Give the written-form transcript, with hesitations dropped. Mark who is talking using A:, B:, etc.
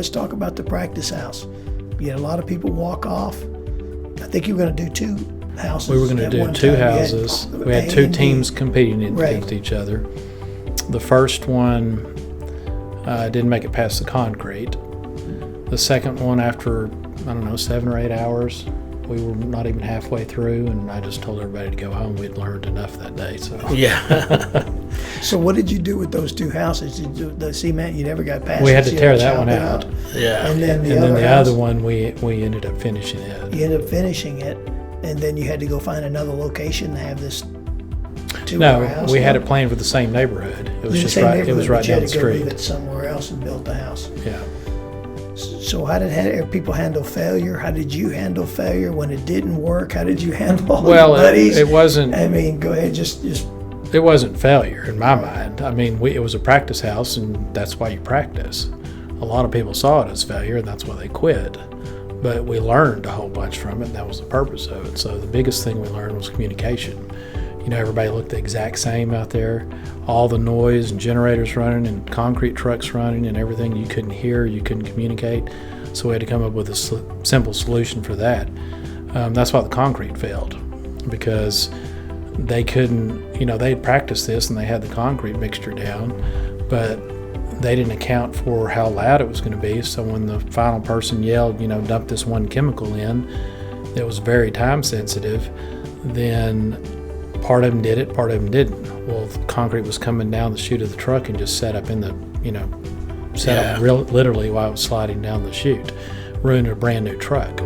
A: let's talk about the practice house. You had a lot of people walk off. I think you were going to do 2 houses.
B: We were going to do 2 houses. We had 2 teams competing against each other. The first one didn't make it past the concrete. The second one, after, 7 or 8 hours, we were not even halfway through, and I just told everybody to go home. We'd learned enough that day. So
C: Yeah.
A: So what did you do with those 2 houses? Did you, the cement, you never got past?
B: we had to
A: you
B: tear
A: to
B: that
A: chop
B: one
A: it
B: out.
C: Yeah.
A: And then the
B: And then
A: other
B: the other one, we ended up finishing it.
A: you ended up finishing it, and then you had to go find another location to have this 2-hour
B: No,
A: house.
B: we had it planned for the same neighborhood. It was just right. It was right down the
A: You had to go leave
B: street.
A: it somewhere else and build the house.
B: Yeah.
A: So how did people handle failure? How did you handle failure when it didn't work? How did you handle all
B: Well,
A: your buddies?
B: it wasn't.
A: I mean, go ahead, just
B: It wasn't failure in my mind. I mean, it was a practice house, and that's why you practice. A lot of people saw it as failure, and that's why they quit. But we learned a whole bunch from it, and that was the purpose of it. So the biggest thing we learned was communication. Everybody looked the exact same out there. All the noise and generators running and concrete trucks running and everything you couldn't hear, you couldn't communicate. So we had to come up with a simple solution for that. That's why the concrete failed, because they couldn't, they had practiced this and they had the concrete mixture down, but they didn't account for how loud it was going to be. So when the final person yelled, dump this one chemical in that was very time sensitive, then part of them did it, part of them didn't. Well, the concrete was coming down the chute of the truck and just set up in the, literally while it was sliding down the chute, ruined a brand new truck.